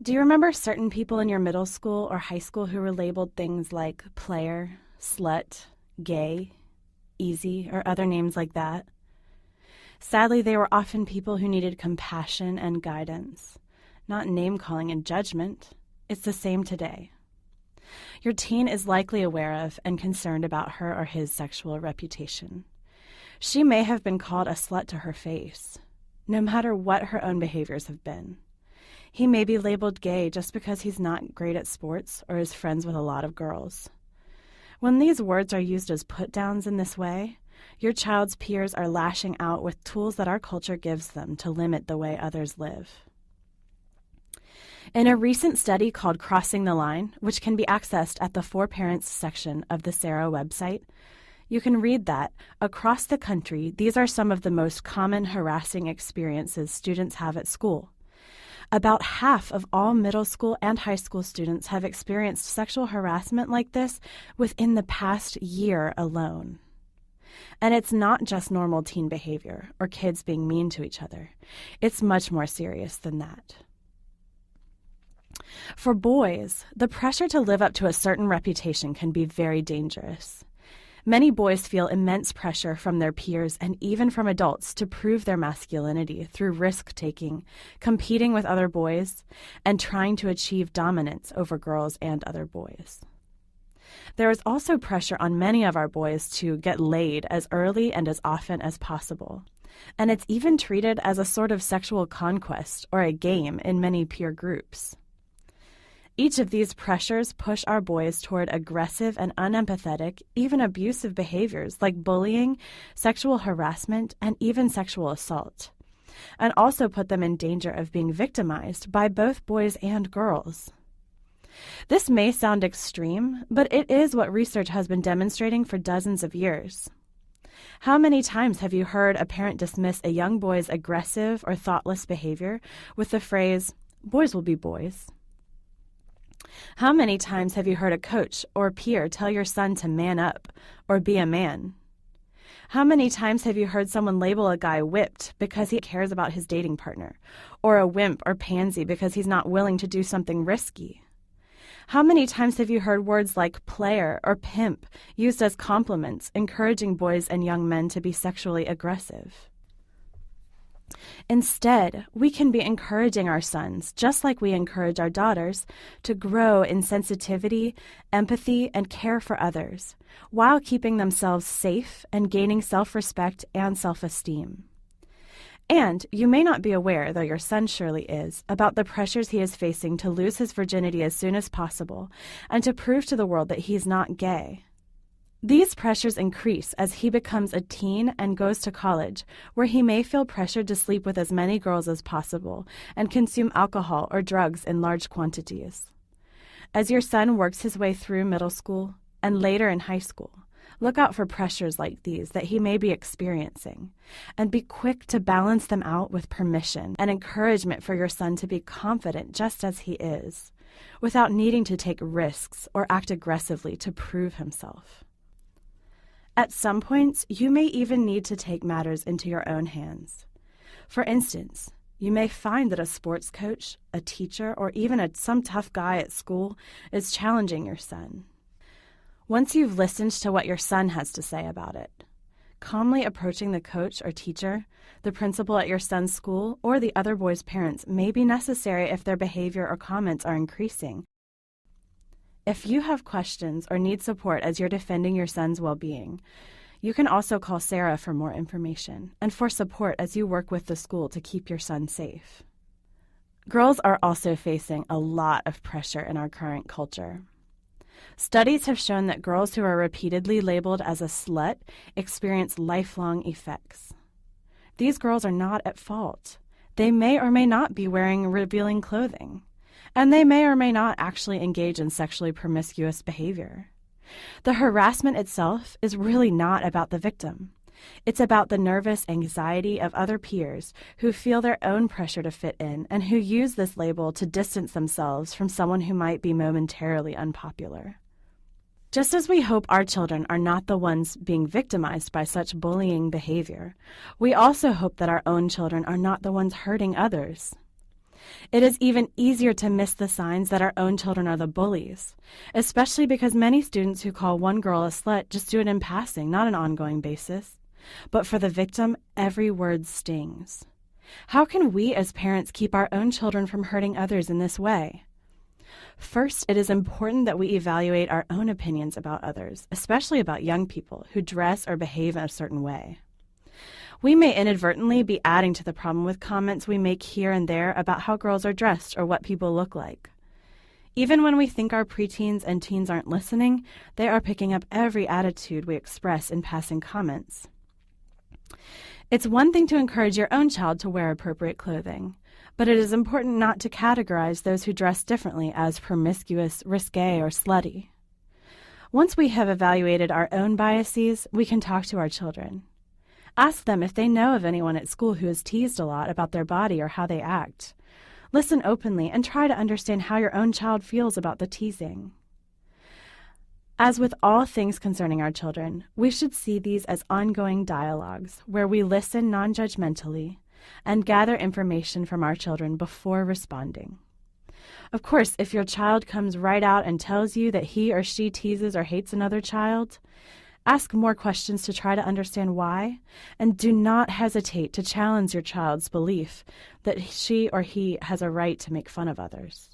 Do you remember certain people in your middle school or high school who were labeled things like player, slut, gay, easy, or other names like that? Sadly, they were often people who needed compassion and guidance, not name-calling and judgment. It's the same today. Your teen is likely aware of and concerned about her or his sexual reputation. She may have been called a slut to her face, no matter what her own behaviors have been. He may be labeled gay just because he's not great at sports or is friends with a lot of girls. When these words are used as put-downs in this way, your child's peers are lashing out with tools that our culture gives them to limit the way others live. In a recent study called Crossing the Line, which can be accessed at the For Parents section of the SARA website, you can read that, across the country, these are some of the most common harassing experiences students have at school. About half of all middle school and high school students have experienced sexual harassment like this within the past year alone. And it's not just normal teen behavior or kids being mean to each other. It's much more serious than that. For boys, the pressure to live up to a certain reputation can be very dangerous. Many boys feel immense pressure from their peers and even from adults to prove their masculinity through risk-taking, competing with other boys, and trying to achieve dominance over girls and other boys. There is also pressure on many of our boys to get laid as early and as often as possible, and it's even treated as a sort of sexual conquest or a game in many peer groups. Each of these pressures push our boys toward aggressive and unempathetic, even abusive behaviors like bullying, sexual harassment, and even sexual assault, and also put them in danger of being victimized by both boys and girls. This may sound extreme, but it is what research has been demonstrating for dozens of years. How many times have you heard a parent dismiss a young boy's aggressive or thoughtless behavior with the phrase, "Boys will be boys"? How many times have you heard a coach or peer tell your son to man up or be a man? How many times have you heard someone label a guy whipped because he cares about his dating partner, or a wimp or pansy because he's not willing to do something risky? How many times have you heard words like player or pimp used as compliments, encouraging boys and young men to be sexually aggressive? Instead, we can be encouraging our sons, just like we encourage our daughters, to grow in sensitivity, empathy, and care for others, while keeping themselves safe and gaining self-respect and self-esteem. And you may not be aware, though your son surely is, about the pressures he is facing to lose his virginity as soon as possible and to prove to the world that he's not gay. These pressures increase as he becomes a teen and goes to college, where he may feel pressured to sleep with as many girls as possible and consume alcohol or drugs in large quantities. As your son works his way through middle school and later in high school, look out for pressures like these that he may be experiencing, and be quick to balance them out with permission and encouragement for your son to be confident just as he is, without needing to take risks or act aggressively to prove himself. At some points, you may even need to take matters into your own hands. For instance, you may find that a sports coach, a teacher, or even some tough guy at school is challenging your son. Once you've listened to what your son has to say about it, calmly approaching the coach or teacher, the principal at your son's school, or the other boys' parents may be necessary if their behavior or comments are increasing. If you have questions or need support as you're defending your son's well-being, you can also call Sarah for more information and for support as you work with the school to keep your son safe. Girls are also facing a lot of pressure in our current culture. Studies have shown that girls who are repeatedly labeled as a slut experience lifelong effects. These girls are not at fault. They may or may not be wearing revealing clothing, and they may or may not actually engage in sexually promiscuous behavior. The harassment itself is really not about the victim. It's about the nervous anxiety of other peers who feel their own pressure to fit in and who use this label to distance themselves from someone who might be momentarily unpopular. Just as we hope our children are not the ones being victimized by such bullying behavior, we also hope that our own children are not the ones hurting others. It is even easier to miss the signs that our own children are the bullies, especially because many students who call one girl a slut just do it in passing, not an ongoing basis. But for the victim, every word stings. How can we as parents keep our own children from hurting others in this way? First, it is important that we evaluate our own opinions about others, especially about young people who dress or behave in a certain way. We may inadvertently be adding to the problem with comments we make here and there about how girls are dressed or what people look like. Even when we think our preteens and teens aren't listening, they are picking up every attitude we express in passing comments. It's one thing to encourage your own child to wear appropriate clothing, but it is important not to categorize those who dress differently as promiscuous, risque, or slutty. Once we have evaluated our own biases, we can talk to our children. Ask them if they know of anyone at school who is teased a lot about their body or how they act. Listen openly and try to understand how your own child feels about the teasing. As with all things concerning our children, we should see these as ongoing dialogues where we listen non-judgmentally and gather information from our children before responding. Of course, if your child comes right out and tells you that he or she teases or hates another child, ask more questions to try to understand why, and do not hesitate to challenge your child's belief that she or he has a right to make fun of others.